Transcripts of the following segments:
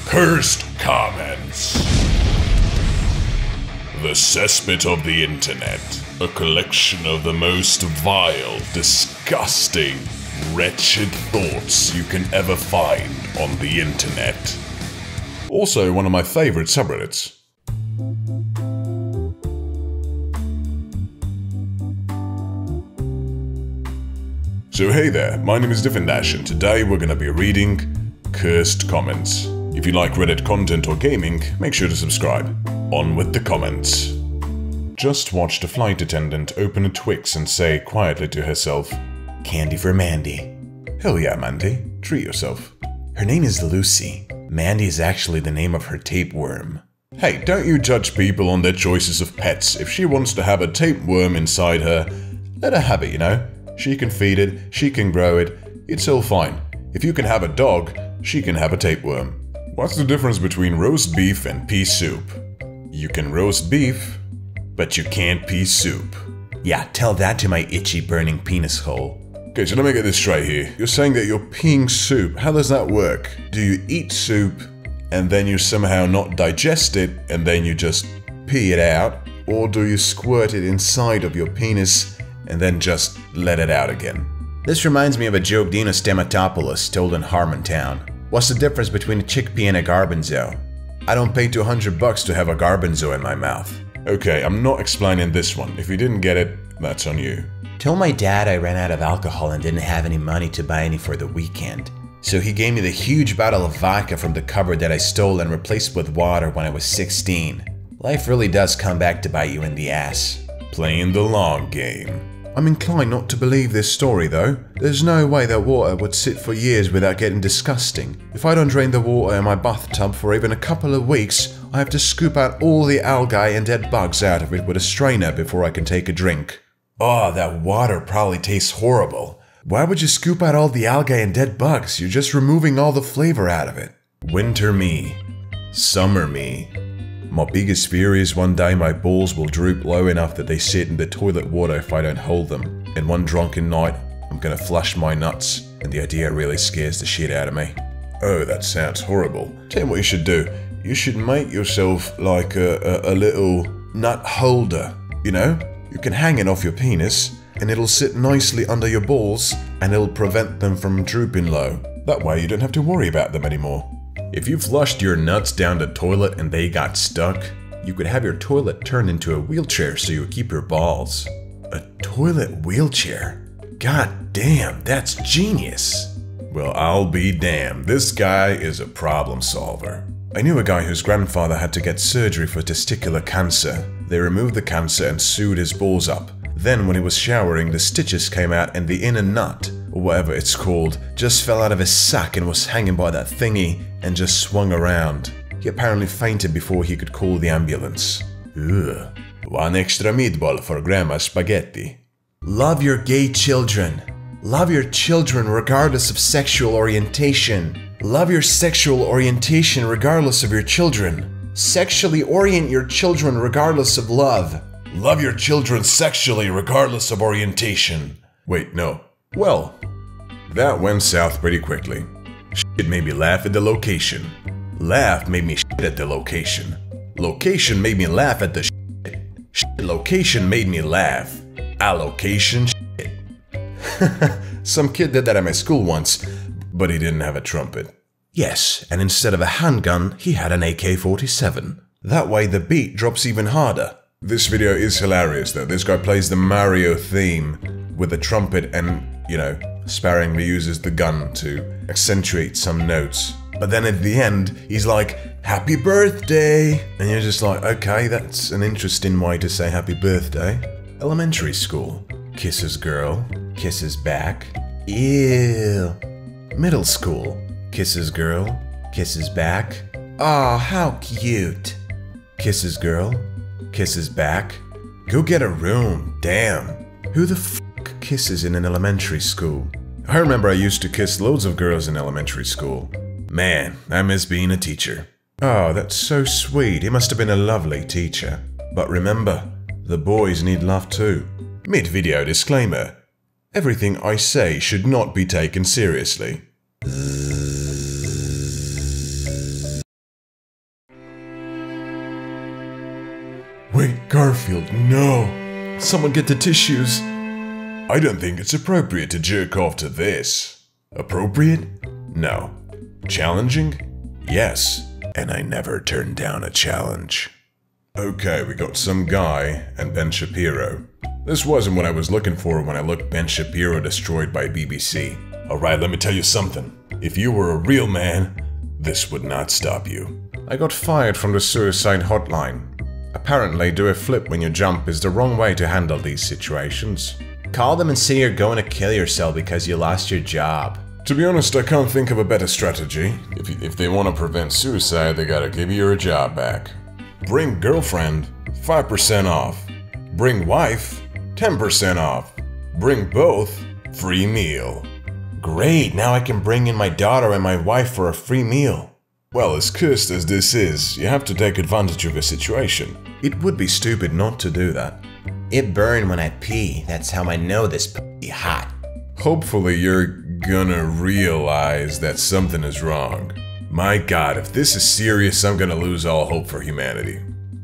Cursed Comments. The cesspit of the internet. A collection of the most vile, disgusting, wretched thoughts you can ever find on the internet. Also one of my favorite subreddits. So hey there, my name is DiffinDash and today we're gonna be reading Cursed Comments. If you like Reddit content or gaming, make sure to subscribe. On with the comments. Just watched a flight attendant open a Twix and say quietly to herself, "Candy for Mandy." Hell yeah, Mandy. Treat yourself. Her name is Lucy. Mandy is actually the name of her tapeworm. Hey, don't you judge people on their choices of pets. If she wants to have a tapeworm inside her, let her have it, you know? She can feed it, she can grow it, it's all fine. If you can have a dog, she can have a tapeworm. What's the difference between roast beef and pea soup? You can roast beef, but you can't pea soup. Yeah, tell that to my itchy burning penis hole. Okay, so let me get this straight here. You're saying that you're peeing soup. How does that work? Do you eat soup and then you somehow not digest it and then you just pee it out? Or do you squirt it inside of your penis and then just let it out again? This reminds me of a joke Dino Stamatopoulos told in Harmontown. What's the difference between a chickpea and a garbanzo? I don't pay $200 to have a garbanzo in my mouth. Okay, I'm not explaining this one. If you didn't get it, that's on you. Told my dad I ran out of alcohol and didn't have any money to buy any for the weekend. So he gave me the huge bottle of vodka from the cupboard that I stole and replaced with water when I was 16. Life really does come back to bite you in the ass. Playing the long game. I'm inclined not to believe this story though. There's no way that water would sit for years without getting disgusting. If I don't drain the water in my bathtub for even a couple of weeks, I have to scoop out all the algae and dead bugs out of it with a strainer before I can take a drink. Oh, that water probably tastes horrible. Why would you scoop out all the algae and dead bugs? You're just removing all the flavor out of it. Winter me. Summer me. My biggest fear is one day my balls will droop low enough that they sit in the toilet water if I don't hold them. And one drunken night, I'm gonna flush my nuts, and the idea really scares the shit out of me. Oh, that sounds horrible. Tell you what you should do. You should make yourself like a little nut holder, you know? You can hang it off your penis, and it'll sit nicely under your balls, and it'll prevent them from drooping low. That way you don't have to worry about them anymore. If you flushed your nuts down the toilet and they got stuck, you could have your toilet turned into a wheelchair so you would keep your balls. A toilet wheelchair? God damn, that's genius. Well, I'll be damned. This guy is a problem solver. I knew a guy whose grandfather had to get surgery for testicular cancer. They removed the cancer and sewed his balls up. Then when he was showering, the stitches came out and the inner nut, or whatever it's called, just fell out of his sack and was hanging by that thingy and just swung around. He apparently fainted before he could call the ambulance. Ugh. One extra meatball for grandma's spaghetti. Love your gay children. Love your children regardless of sexual orientation. Love your sexual orientation regardless of your children. Sexually orient your children regardless of love. Love your children sexually regardless of orientation. Wait, no. Well, that went south pretty quickly. Shit made me laugh at the location. Laugh made me shit at the location. Location made me laugh at the shit. Shit location made me laugh. Allocation shit. Some kid did that at my school once, but he didn't have a trumpet. Yes, and instead of a handgun, he had an AK-47. That way the beat drops even harder. This video is hilarious though. This guy plays the Mario theme with the trumpet and, you know, sparingly uses the gun to accentuate some notes. But then at the end, he's like, "Happy birthday!" And you're just like, okay, that's an interesting way to say happy birthday. Elementary school. Kisses girl. Kisses back. Ew. Middle school. Kisses girl. Kisses back. Aw, how cute. Kisses girl. Kisses back. Go get a room, damn. Who the f*** kisses in an elementary school? I remember I used to kiss loads of girls in elementary school. Man, I miss being a teacher. Oh, that's so sweet. He must have been a lovely teacher. But remember, the boys need love too. Mid-video disclaimer. Everything I say should not be taken seriously. Wait, Garfield, no! Someone get the tissues! I don't think it's appropriate to jerk off to this. Appropriate? No. Challenging? Yes. And I never turn down a challenge. Okay, we got some guy and Ben Shapiro. This wasn't what I was looking for when I looked Ben Shapiro destroyed by BBC. Alright, let me tell you something. If you were a real man, this would not stop you. I got fired from the suicide hotline. Apparently, do a flip when you jump is the wrong way to handle these situations. Call them and say you're going to kill yourself because you lost your job. To be honest, I can't think of a better strategy. If they want to prevent suicide, they gotta give you your job back. Bring girlfriend, 5% off. Bring wife, 10% off. Bring both, free meal. Great, now I can bring in my daughter and my wife for a free meal. Well, as cursed as this is, you have to take advantage of a situation. It would be stupid not to do that. It burned when I pee, that's how I know this p***y hot. Hopefully you're gonna realize that something is wrong. My god, if this is serious, I'm gonna lose all hope for humanity.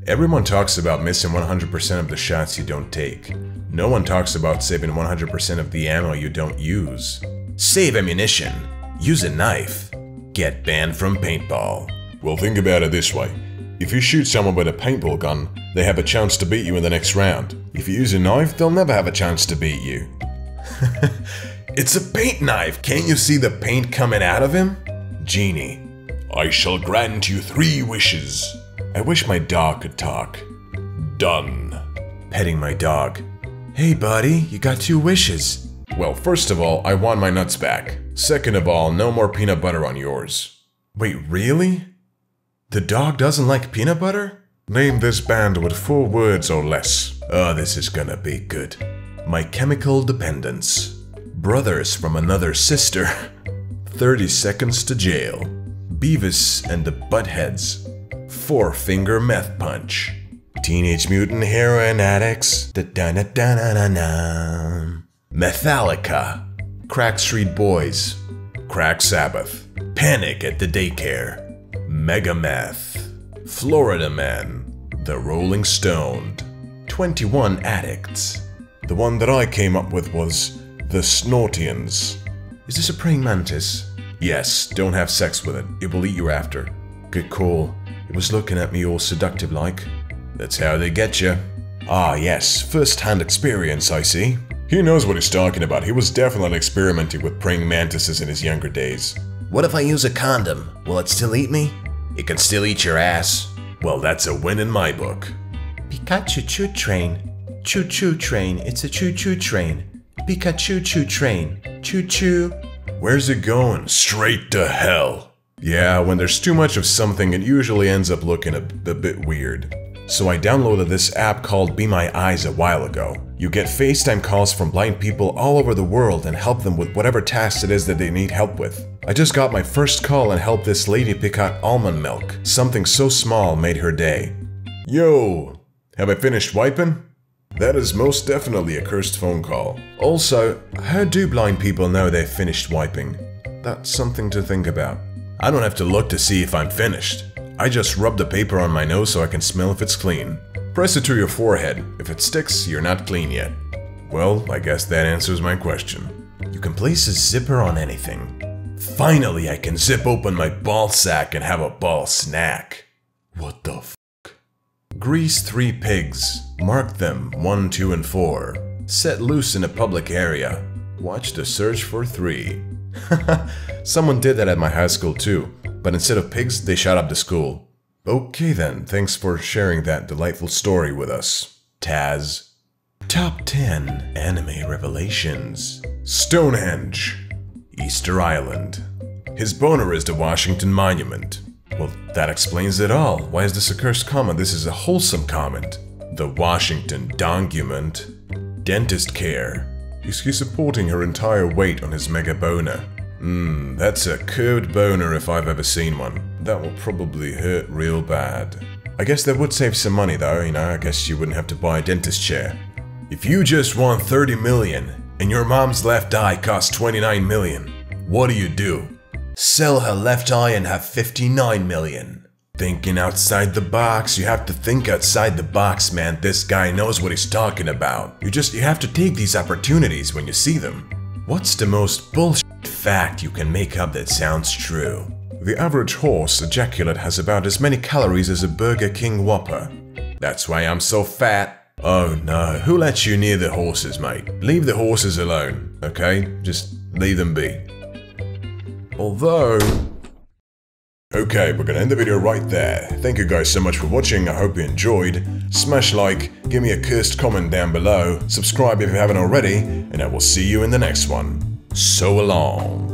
Everyone talks about missing 100% of the shots you don't take. No one talks about saving 100% of the ammo you don't use. Save ammunition. Use a knife. Get banned from paintball. Well, think about it this way. If you shoot someone with a paintball gun, they have a chance to beat you in the next round. If you use a knife, they'll never have a chance to beat you. It's a paint knife! Can't you see the paint coming out of him? Genie. I shall grant you 3 wishes. I wish my dog could talk. Done. Petting my dog. Hey buddy, you got 2 wishes. Well, first of all, I want my nuts back. Second of all, no more peanut butter on yours. Wait, really? The dog doesn't like peanut butter? Name this band with 4 words or less. Oh, this is gonna be good. My Chemical Dependence. Brothers from Another Sister. 30 Seconds to Jail. Beavis and the Buttheads. 4-Finger Meth Punch. Teenage Mutant Heroin Addicts. Da-da-da-da-da-da. Metallica. Crack Street Boys. Crack Sabbath. Panic at the Daycare. Mega Meth. Florida Man. The Rolling Stoned. 21 Addicts. The one that I came up with was the Snortians. Is this a praying mantis? Yes, don't have sex with it. It will eat you after. Good call. It was looking at me all seductive like. That's how they get you. Ah yes, first-hand experience I see. He knows what he's talking about. He was definitely experimenting with praying mantises in his younger days. What if I use a condom? Will it still eat me? It can still eat your ass. Well, that's a win in my book. Pikachu choo train. Choo choo train. It's a choo choo train. Pikachu choo train. Choo choo. Where's it going? Straight to hell. Yeah, when there's too much of something, it usually ends up looking a bit weird. So I downloaded this app called Be My Eyes a while ago. You get FaceTime calls from blind people all over the world and help them with whatever task it is that they need help with. I just got my first call and helped this lady pick out almond milk. Something so small made her day. Yo, have I finished wiping? That is most definitely a cursed phone call. Also, how do blind people know they've finished wiping? That's something to think about. I don't have to look to see if I'm finished. I just rub the paper on my nose so I can smell if it's clean. Press it to your forehead. If it sticks, you're not clean yet. Well, I guess that answers my question. You can place a zipper on anything. Finally, I can zip open my ball sack and have a ball snack. What the f***? Grease 3 pigs. Mark them 1, 2, and 4. Set loose in a public area. Watch the search for 3. Someone did that at my high school too, but instead of pigs, they shot up the school. Okay then, thanks for sharing that delightful story with us, Taz. Top 10 Anime Revelations. Stonehenge. Easter Island. His boner is the Washington Monument. Well, that explains it all. Why is this a cursed comment? This is a wholesome comment. The Washington Document. Dentist care. He's supporting her entire weight on his mega boner. That's a curved boner if I've ever seen one. That will probably hurt real bad. I guess that would save some money though, I guess you wouldn't have to buy a dentist chair. If you just won 30 million and your mom's left eye costs 29 million, what do? Sell her left eye and have 59 million. thinking outside the box. You have to think outside the box, man. This guy knows what he's talking about. You have to take these opportunities when you see them. What's the most bullshit fact you can make up that sounds true? The average horse ejaculate has about as many calories as a Burger King Whopper. That's why I'm so fat. Oh no, who lets you near the horses, mate? Leave the horses alone, okay? Just leave them be. Although... Okay, we're gonna end the video right there. Thank you guys so much for watching, I hope you enjoyed. Smash like, give me a cursed comment down below, subscribe if you haven't already, and I will see you in the next one. So long.